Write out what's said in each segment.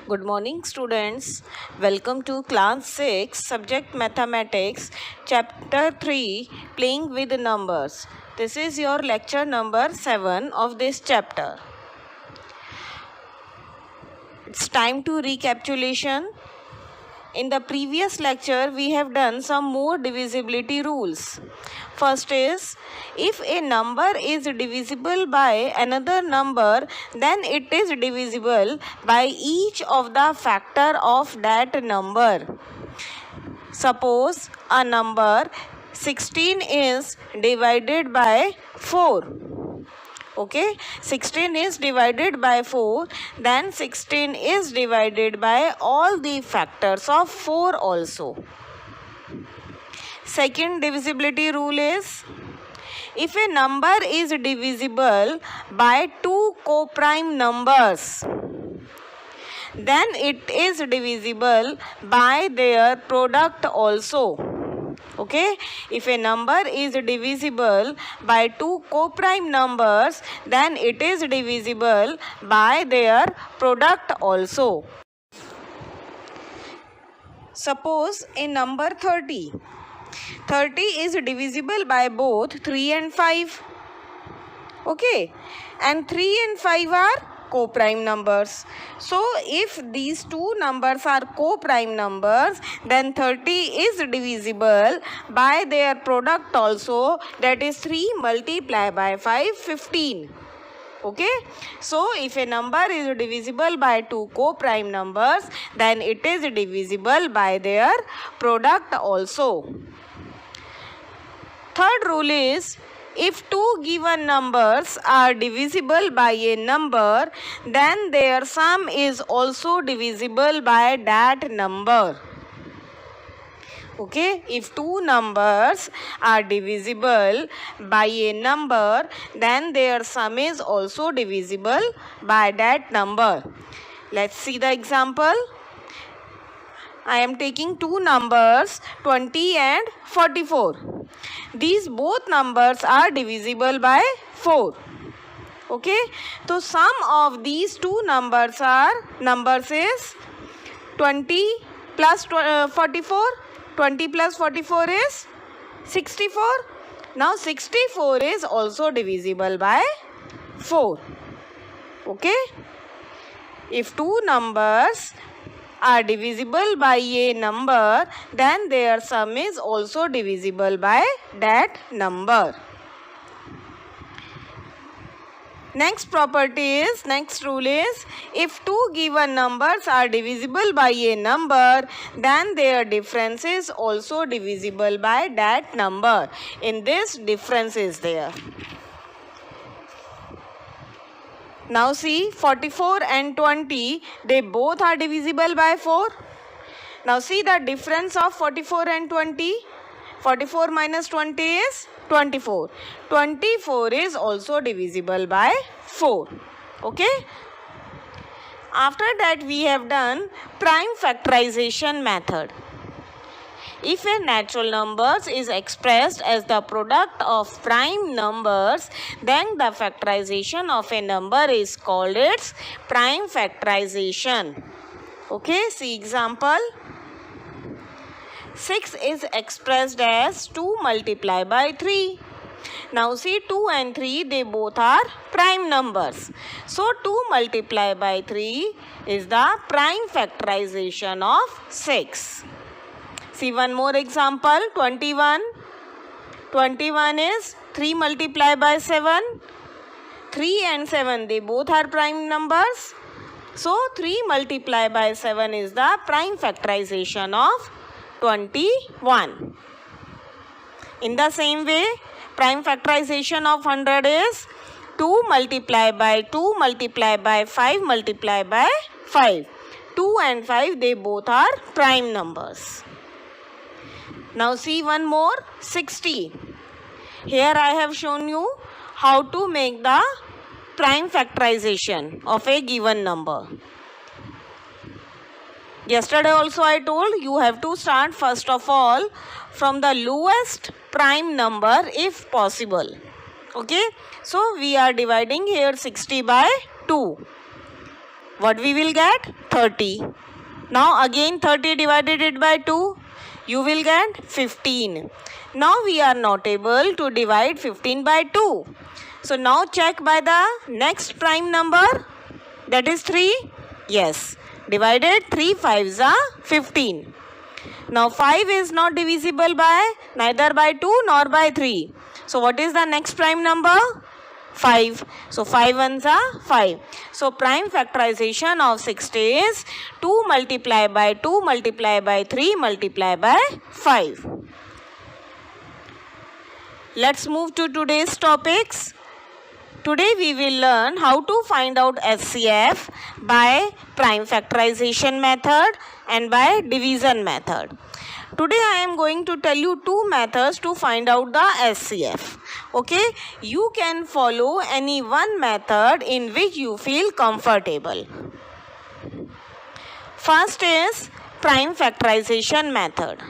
Good morning, students. Welcome to class 6, subject mathematics, chapter 3, playing with numbers. This is your lecture number 7 of this chapter. It's time to recapitulation. In the previous lecture, we have done some more divisibility rules. First is, if a number is divisible by another number, then it is divisible by each of the factor of that number. Suppose a number 16 is divided by 4. Okay, 16 is divided by 4, then 16 is divided by all the factors of 4 also. Second divisibility rule is, if a number is divisible by two co-prime numbers, then it is divisible by their product also. Okay, if a number is divisible by two co-prime numbers, then it is divisible by their product also. Suppose a number 30. 30 is divisible by both 3 and 5. Okay, and 3 and 5 are co-prime numbers. So if these two numbers are co-prime numbers, then 30 is divisible by their product also, that is 3 multiplied by 5, 15. Okay, so if a number is divisible by two co-prime numbers, then it is divisible by their product also. Third rule is, if two given numbers are divisible by a number, then their sum is also divisible by that number. Okay, if two numbers are divisible by a number, then their sum is also divisible by that number. Let's see the example. I am taking two numbers 20 and 44. These both numbers are divisible by 4. Okay, so sum of these two numbers is 20 plus 44. 20 plus 44 is 64. Now 64 is also divisible by 4. Okay, if two numbers are divisible by a number, then their sum is also divisible by that number. Next rule is, if two given numbers are divisible by a number, then their difference is also divisible by that number. In this, difference is there. Now see, 44 and 20, they both are divisible by 4. Now see the difference of 44 and 20. 44 minus 20 is 24. 24 is also divisible by 4. Okay. After that, we have done prime factorization method. If a natural number is expressed as the product of prime numbers, then the factorization of a number is called its prime factorization. Okay, see example. 6 is expressed as 2 multiplied by 3. Now see, 2 and 3, they both are prime numbers. So 2 multiplied by 3 is the prime factorization of 6. See one more example, 21. 21 is 3 multiplied by 7. 3 and 7, they both are prime numbers. So 3 multiplied by 7 is the prime factorization of 21. In the same way, prime factorization of 100 is 2 multiplied by 2 multiplied by 5 multiplied by 5. 2 and 5, they both are prime numbers. Now see one more, 60. Here I have shown you how to make the prime factorization of a given number. Yesterday also I told you have to start first of all from the lowest prime number if possible. Okay, so we are dividing here 60 by 2. What we will get? 30. Now again 30 divided it by 2. You will get 15. Now we are not able to divide 15 by 2. So now check by the next prime number. That is 3. Yes. Divided 3 5s are 15. Now 5 is not divisible by neither by 2 nor by 3. So what is the next prime number? 5. So 5 ones are 5. So prime factorization of 60 is 2 multiply by 2 multiply by 3 multiply by 5. Let's move to today's topics. Today we will learn how to find out SCF by prime factorization method and by division method. Today I am going to tell you two methods to find out the SCF. Okay, you can follow any one method in which you feel comfortable. First is prime factorization method.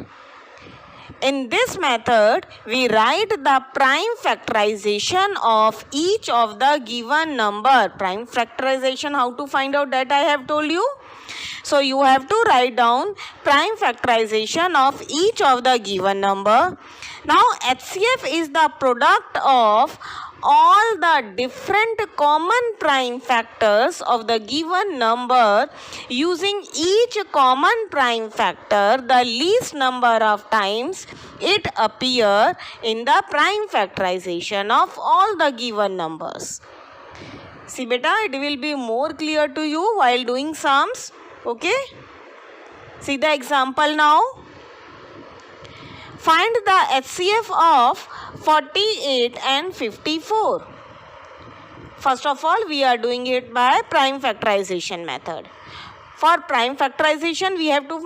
In this method, we write the prime factorization of each of the given number. Prime factorization, how to find out that I have told you. So you have to write down prime factorization of each of the given number. Now HCF is the product of all the different common prime factors of the given number. Using each common prime factor, the least number of times it appear in the prime factorization of all the given numbers. See beta, it will be more clear to you while doing sums. Okay, see the example now. Find the HCF of 48 and 54. First of all, we are doing it by prime factorization method. For prime factorization, we have to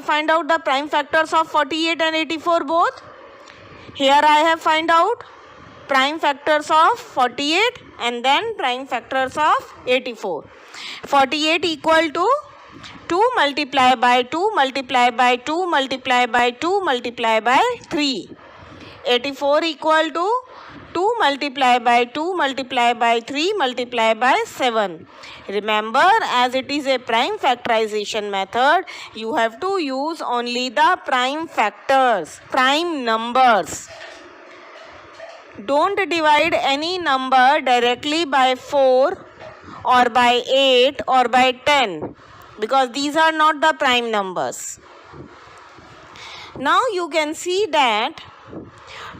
find out the prime factors of 48 and 84 both. Here I have find out prime factors of 48 and then prime factors of 84. 48 equal to 2 multiply by 2 multiply by 2 multiply by 2 multiply by 3. 84 equal to 2 multiply by 2 multiply by 3 multiply by 7. Remember, as it is a prime factorization method, you have to use only the prime factors, prime numbers. Don't divide any number directly by 4 or by 8 or by 10. Because these are not the prime numbers. Now you can see that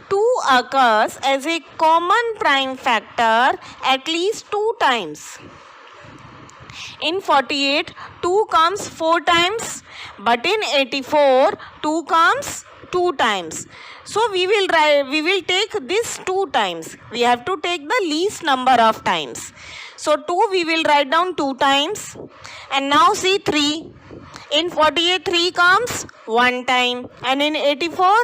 2 occurs as a common prime factor at least 2 times. In 48, 2 comes 4 times, but in 84, 2 comes 2 times. So we will take this 2 times. We have to take the least number of times. So 2 we will write down 2 times. And now see 3. In 48 3 comes 1 time. And in 84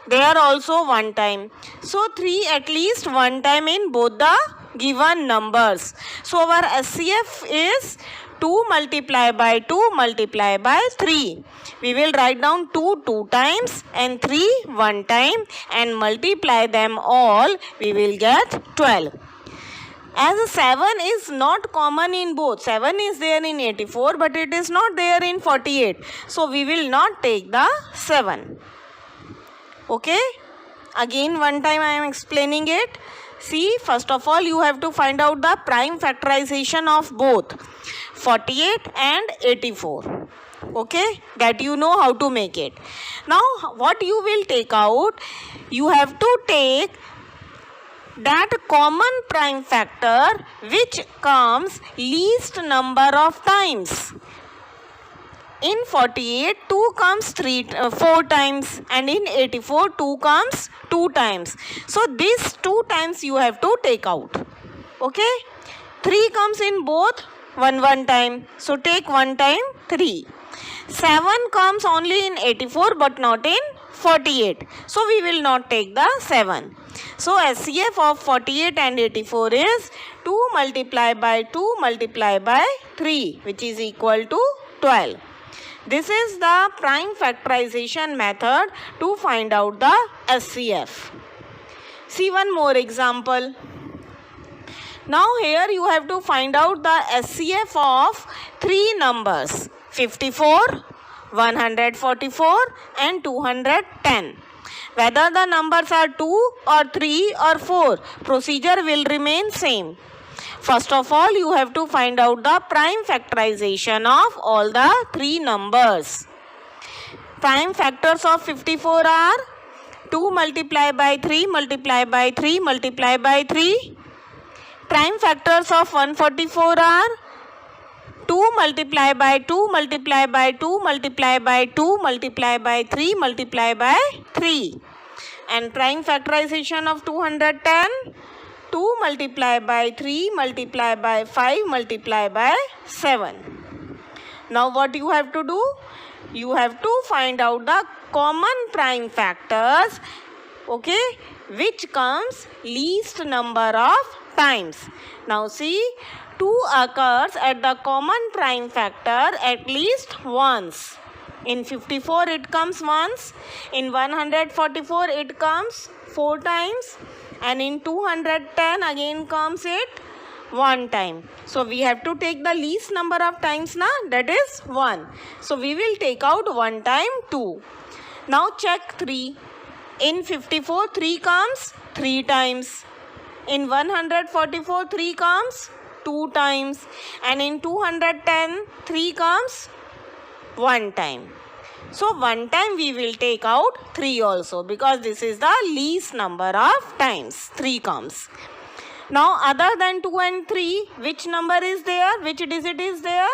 they are also 1 time. So 3 at least 1 time in both the given numbers. So our SCF is 2 multiply by 2 multiply by 3. We will write down 2 2 times and 3 1 time and multiply them all. We will get 12. As 7 is not common in both. 7 is there in 84 but it is not there in 48. So we will not take the 7. Okay. Again one time I am explaining it. See, first of all you have to find out the prime factorization of both 48 and 84. Okay. That you know how to make it. Now what you will take out? You have to take that common prime factor which comes least number of times. In 48, 2 comes 4 times and in 84, 2 comes 2 times. So these 2 times you have to take out. Okay. 3 comes in both 1 time. So take 1 time 3. 7 comes only in 84 but not in 48. So we will not take the 7. So SCF of 48 and 84 is 2 multiply by 2 multiply by 3 which is equal to 12. This is the prime factorization method to find out the SCF. See one more example. Now here you have to find out the SCF of three numbers 54, 144 and 210. Whether the numbers are 2 or 3 or 4, procedure will remain same. First of all, you have to find out the prime factorization of all the three numbers. Prime factors of 54 are 2 multiplied by 3 multiplied by 3 multiplied by 3. Prime factors of 144 are 2 multiplied by 2 multiplied by 2 multiplied by 2 multiplied by 3 multiplied by 3. And prime factorization of 210, 2 multiplied by 3 multiplied by 5 multiplied by 7. Now what you have to do? You have to find out the common prime factors, okay, which comes least number of times. Now see, 2 occurs at the common prime factor at least once. In 54 it comes once, in 144 it comes 4 times, and in 210 again comes it 1 time. So we have to take the least number of times now, that is 1. So we will take out 1 time 2. Now check 3. In 54 3 comes 3 times. In 144 3 comes 2 times, and in 210 3 comes 1 time. So 1 time we will take out 3 also, because this is the least number of times 3 comes. Now other than 2 and 3, which number is there? Which digit is there?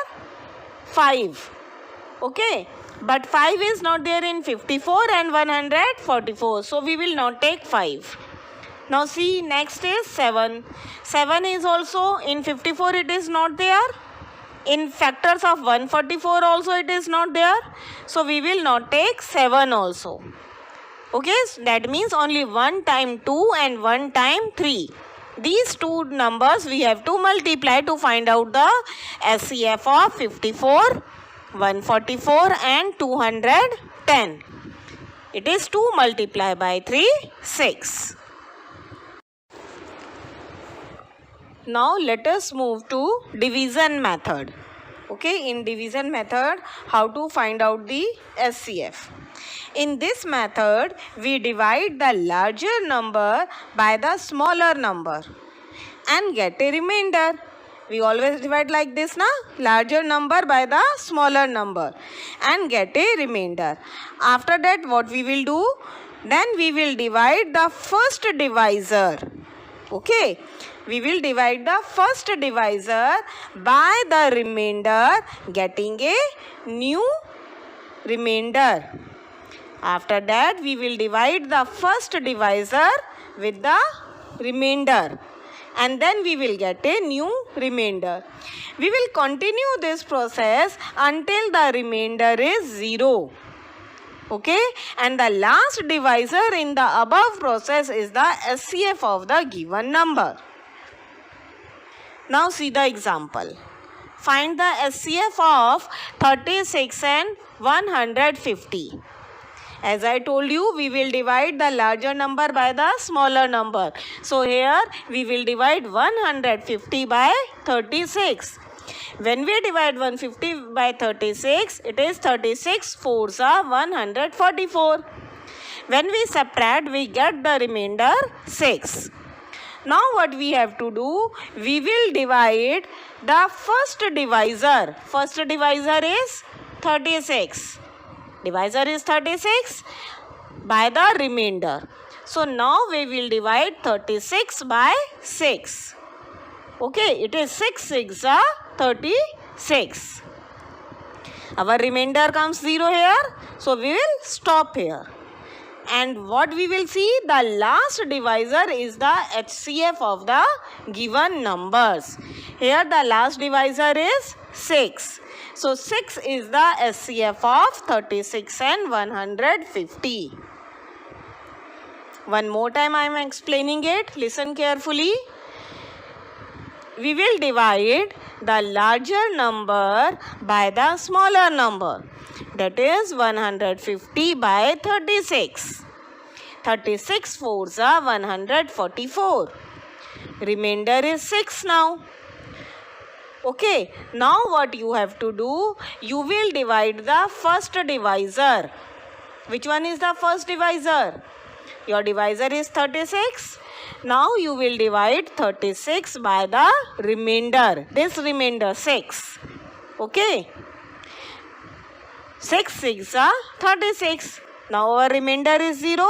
5. Okay. But 5 is not there in 54 and 144. So we will not take 5. Now see, next is 7. 7 is also in 54 it is not there. In factors of 144 also it is not there. So we will not take 7 also. Okay, so that means only 1 time 2 and 1 time 3. These two numbers we have to multiply to find out the SCF of 54, 144 and 210. It is 2 multiplied by 3, 6. Now let us move to division method. Okay, in division method, how to find out the SCF. In this method, we divide the larger number by the smaller number and get a remainder. We always divide like this, na? Larger number by the smaller number and get a remainder. After that, what we will do? Then we will divide the first divisor. Okay, we will divide the first divisor by the remainder, getting a new remainder. After that, we will divide the first divisor with the remainder, and then we will get a new remainder. We will continue this process until the remainder is 0. Okay, and the last divisor in the above process is the SCF of the given number. Now see the example. Find the SCF of 36 and 150. As I told you, we will divide the larger number by the smaller number. So here we will divide 150 by 36. When we divide 150 by 36, it is 36 4s are 144. When we subtract, we get the remainder 6. Now what we have to do? We will divide the first divisor. First divisor is 36. Divisor is 36 by the remainder. So now we will divide 36 by 6. Okay, it is 6 6 are 36. Our remainder comes 0 here. So we will stop here. And what we will see? The last divisor is the HCF of the given numbers. Here the last divisor is 6. So 6 is the SCF of 36 and 150. One more time I am explaining it. Listen carefully. We will divide the larger number by the smaller number. That is 150 by 36. 36 4s are 144. remainder is 6 now. Okay, now what you have to do, you will divide the first divisor. Which one is the first divisor? Your divisor is 36. Now you will divide 36 by the remainder. This remainder 6. Okay. 6 6 are 36. Now our remainder is 0.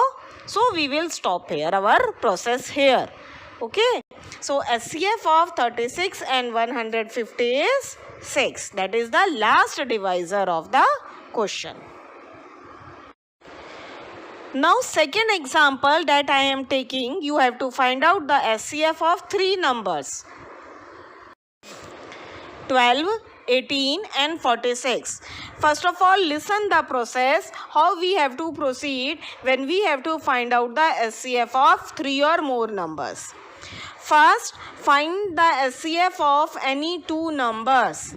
So we will stop here our process here. Okay. So SCF of 36 and 150 is 6. That is the last divisor of the question. Now second example that I am taking, you have to find out the SCF of 3 numbers. 12, 18 and 46. First of all, listen the process how we have to proceed when we have to find out the SCF of 3 or more numbers. First, find the SCF of any 2 numbers.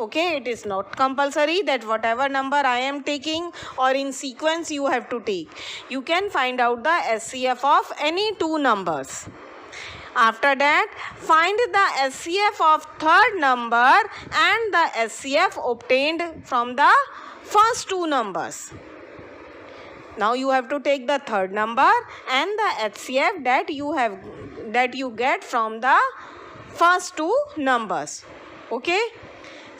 Okay, it is not compulsory that whatever number I am taking or in sequence you have to take. You can find out the SCF of any 2 numbers. After that, find the SCF of third number and the SCF obtained from the first 2 numbers. Now you have to take the third number and the HCF that you get from the first 2 numbers. Okay.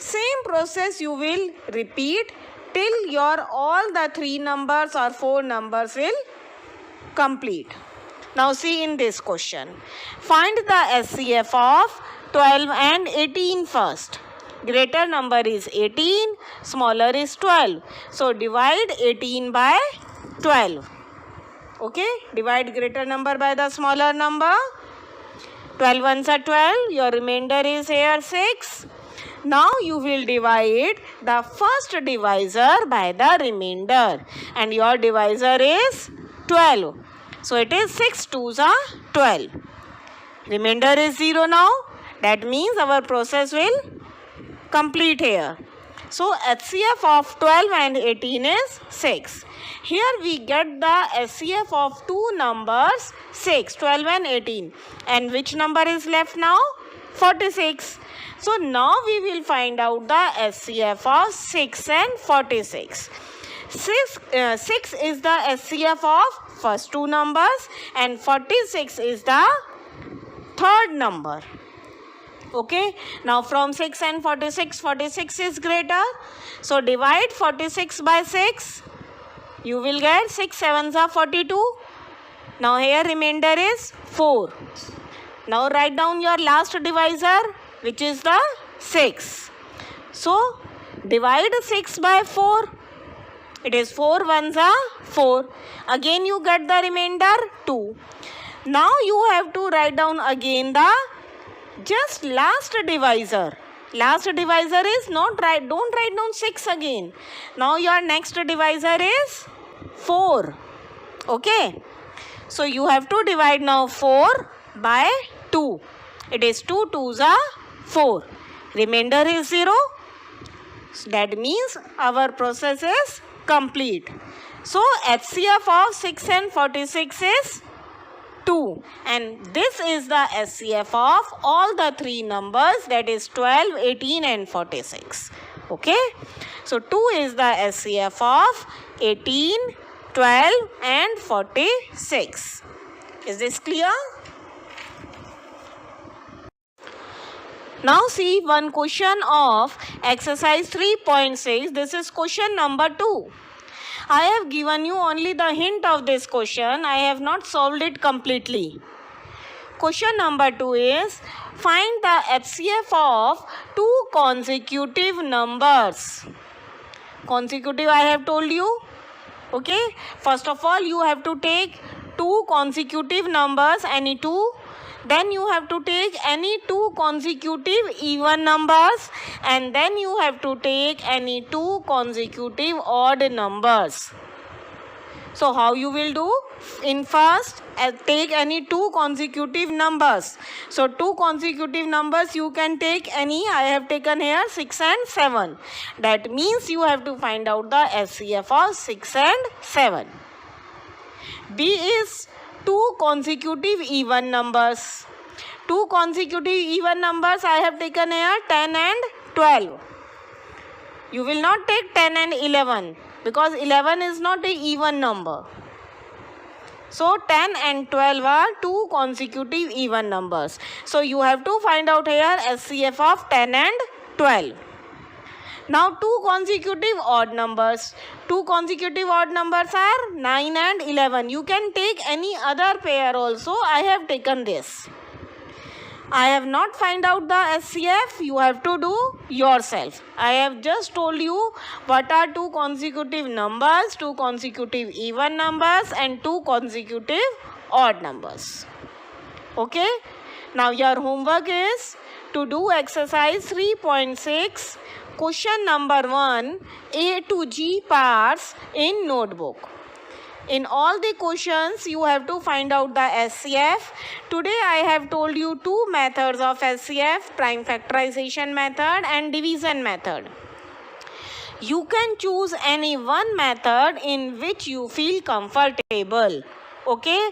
Same process you will repeat till your all the 3 numbers or 4 numbers will complete. Now see in this question. Find the SCF of 12 and 18 first. Greater number is 18, smaller is 12. So divide 18 by 12. Okay, divide greater number by the smaller number. 12 ones are 12, your remainder is here 6. Now you will divide the first divisor by the remainder and your divisor is 12. So it is 6 2s are 12. Remainder is 0 now. That means our process will complete here. So HCF of 12 and 18 is 6. Here we get the SCF of 2 numbers 6, 12 and 18. And which number is left now? 46. So now we will find out the SCF of 6 and 46. 6 is the SCF of first 2 numbers and 46 is the third number. Okay. Now from 6 and 46, 46 is greater. So divide 46 by 6. You will get 6 7s are 42. Now here remainder is 4. Now write down your last divisor, which is the 6. So divide 6 by 4. It is 4 ones are 4. Again you get the remainder 2. Now you have to write down again the just last divisor. Last divisor is don't write down 6 again. Now your next divisor is 4. Okay. So you have to divide now 4 by 2. It is 2 2s are 4. Remainder is 0. So that means our process is complete. So HCF of 6 and 46 is 2. And this is the SCF of all the 3 numbers, that is 12, 18 and 46. Okay. So 2 is the SCF of 18, 12 and 46. Is this clear? Now see one question of exercise 3.6. This is question number 2. I have given you only the hint of this question. I have not solved it completely. Question number 2 is find the HCF of 2 consecutive numbers. Consecutive I have told you. Okay. First of all you have to take 2 consecutive numbers, any 2. Then you have to take any 2 consecutive even numbers and then you have to take any 2 consecutive odd numbers. So how you will do? In first, take any 2 consecutive numbers. So 2 consecutive numbers you can take any. I have taken here 6 and 7. That means you have to find out the SCF of 6 and 7. B is 2 consecutive even numbers. Two consecutive even numbers I have taken here, 10 and 12. You will not take 10 and 11 because 11 is not an even number. So 10 and 12 are two consecutive even numbers. So you have to find out here SCF of 10 and 12. Now two consecutive odd numbers. Two consecutive odd numbers are 9 and 11. You can take any other pair also. I have taken this. I have not find out the SCF. You have to do yourself. I have just told you what are two consecutive numbers, two consecutive even numbers and two consecutive odd numbers. Okay. Now your homework is to do exercise 3.6. Question number 1, A to G parts in notebook. In all the questions, you have to find out the SCF. Today, I have told you two methods of SCF, prime factorization method and division method. You can choose any one method in which you feel comfortable. Okay?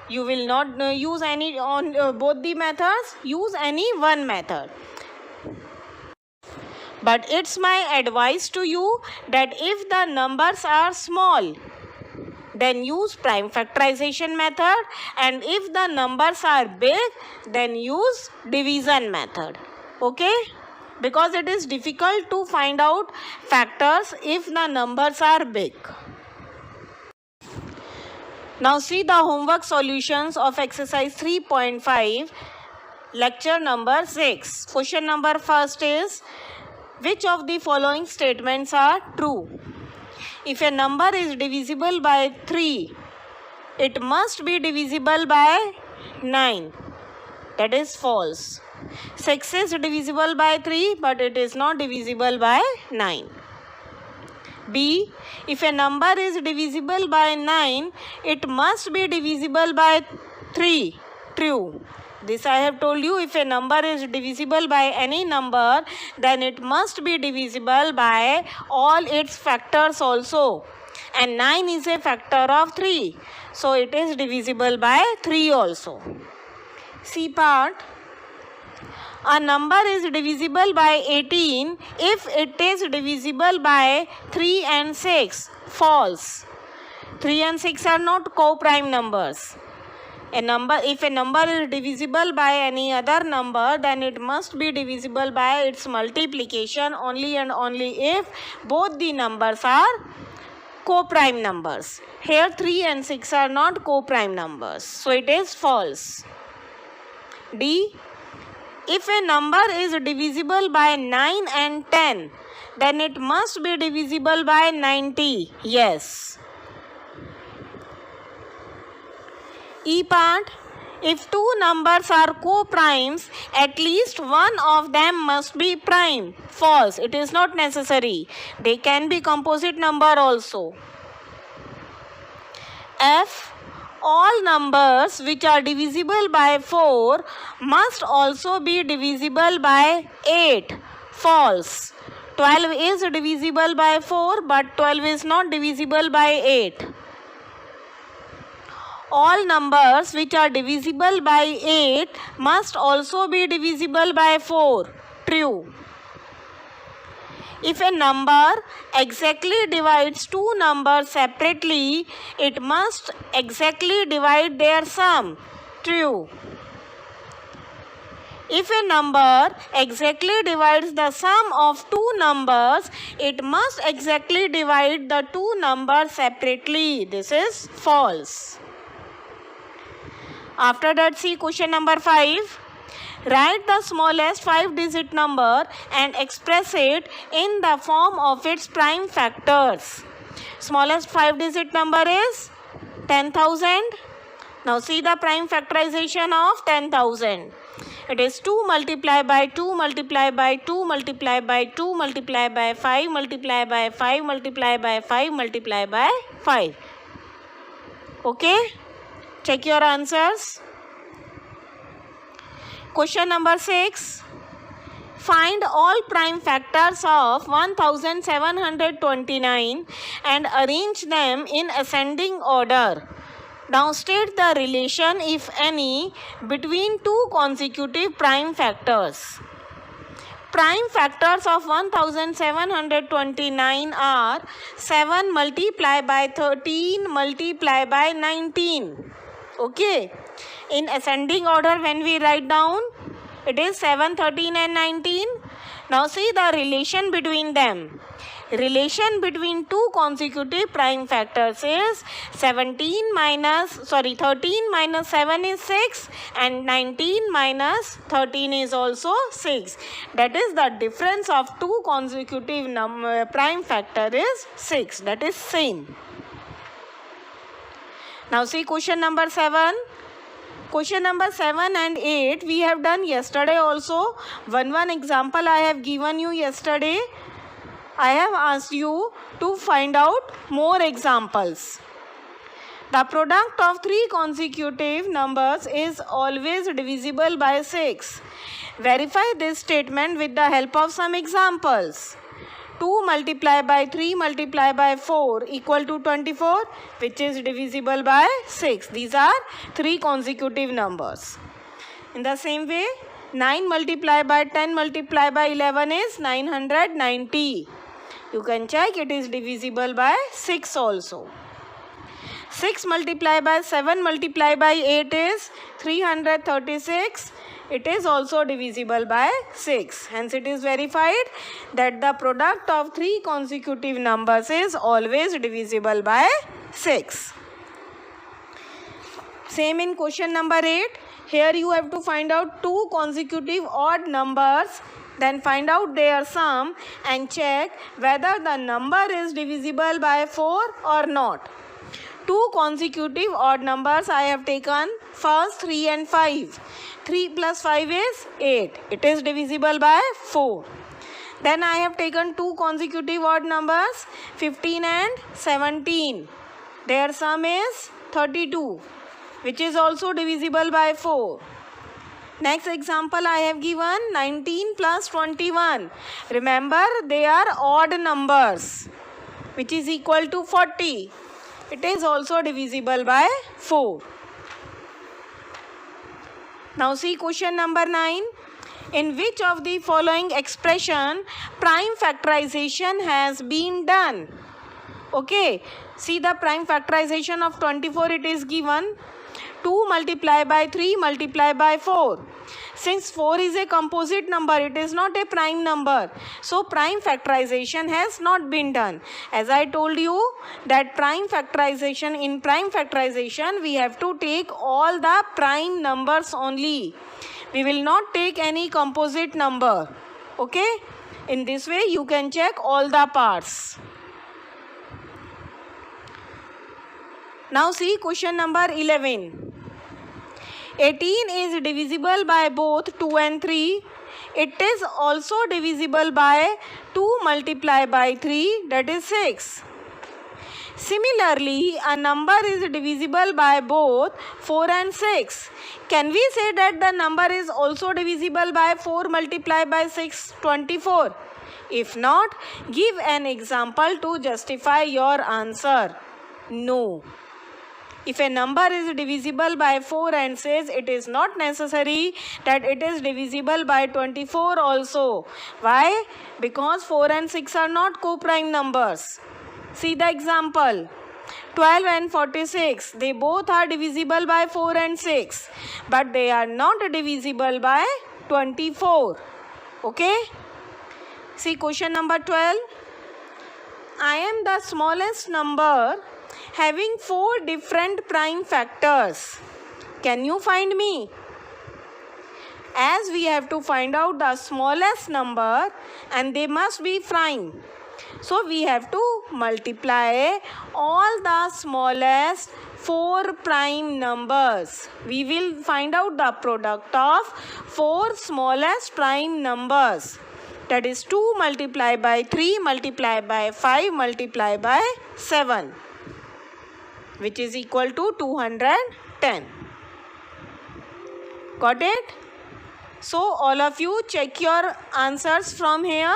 You will not use any on both the methods. Use any one method. But it's my advice to you that if the numbers are small, then use prime factorization method, and if the numbers are big, then use division method. Okay? Because it is difficult to find out factors if the numbers are big. Now see the homework solutions of exercise 3.5, lecture number 6. Question number first is, which of the following statements are true? If a number is divisible by 3, it must be divisible by 9. That is false. 6 is divisible by 3, but it is not divisible by 9. B. If a number is divisible by 9, it must be divisible by 3. True. This I have told you, if a number is divisible by any number, then it must be divisible by all its factors also. And 9 is a factor of 3. So it is divisible by 3 also. C part. A number is divisible by 18 if it is divisible by 3 and 6. False. 3 and 6 are not co-prime numbers. If a number is divisible by any other number, then it must be divisible by its multiplication only and only if both the numbers are co-prime numbers. Here 3 and 6 are not co-prime numbers. So it is false. D. If a number is divisible by 9 and 10, then it must be divisible by 90. Yes. E part. If two numbers are co-primes, at least one of them must be prime. False. It is not necessary. They can be composite number also. F. All numbers which are divisible by 4 must also be divisible by 8. False. 12 is divisible by 4, but 12 is not divisible by 8. All numbers which are divisible by 8 must also be divisible by 4. True. If a number exactly divides two numbers separately, it must exactly divide their sum. True. If a number exactly divides the sum of two numbers, it must exactly divide the two numbers separately. This is false. After that, see question number 5. Write the smallest 5-digit number and express it in the form of its prime factors. Smallest 5-digit number is 10,000. Now see the prime factorization of 10,000. It is 2 multiplied by 2 multiplied by 2 multiplied by 2 multiplied by 5 multiplied by 5 multiplied by 5 multiplied by 5. Okay? Check your answers. Question number 6. Find all prime factors of 1729 and arrange them in ascending order. Now state the relation, if any, between two consecutive prime factors. Prime factors of 1729 are 7 multiplied by 13 multiplied by 19. Okay. In ascending order, when we write down, it is 7, 13 and 19. Now see the relation between them. Relation between two consecutive prime factors is 13 minus 7 is 6 and 19 minus 13 is also 6. That is the difference of two consecutive prime factor is 6. That is same. Now see question number 7. Question number 7 and 8 we have done yesterday also. One example I have given you yesterday. I have asked you to find out more examples. The product of three consecutive numbers is always divisible by 6. Verify this statement with the help of some examples. 2 multiplied by 3 multiplied by 4 equal to 24, which is divisible by 6. These are three consecutive numbers. In the same way, 9 multiplied by 10 multiplied by 11 is 990. You can check, it is divisible by 6 also. 6 multiplied by 7 multiplied by 8 is 336. It is also divisible by 6. Hence it is verified that the product of three consecutive numbers is always divisible by 6. Same in question number 8. Here you have to find out two consecutive odd numbers. Then find out their sum and check whether the number is divisible by 4 or not. Two consecutive odd numbers I have taken. First 3 and 5. 3 plus 5 is 8. It is divisible by 4. Then I have taken two consecutive odd numbers 15 and 17. Their sum is 32, which is also divisible by 4. Next example I have given 19 plus 21. Remember, they are odd numbers, which is equal to 40. It is also divisible by 4. Now see question number 9. In which of the following expression prime factorization has been done? Okay, see the prime factorization of 24, it is given. 2 multiplied by 3 multiplied by 4. Since 4 is a composite number, it is not a prime number. So prime factorization has not been done. As I told you that in prime factorization we have to take all the prime numbers only. We will not take any composite number. Okay? In this way you can check all the parts. Now see question number 11. 18 is divisible by both 2 and 3. It is also divisible by 2 multiplied by 3, that is 6. Similarly, a number is divisible by both 4 and 6. Can we say that the number is also divisible by 4 multiplied by 6, 24? If not, give an example to justify your answer. No. If a number is divisible by 4 and 6, it is not necessary that it is divisible by 24 also. Why? Because 4 and 6 are not co-prime numbers. See the example. 12 and 46, they both are divisible by 4 and 6, but they are not divisible by 24. Okay? See question number 12. I am the smallest number having 4 different prime factors. Can you find me? As we have to find out the smallest number and they must be prime. So we have to multiply all the smallest 4 prime numbers. We will find out the product of 4 smallest prime numbers. That is 2 multiplied by 3 multiplied by 5 multiplied by 7. Which is equal to 210. Got it? So all of you check your answers from here.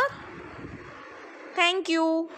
Thank you.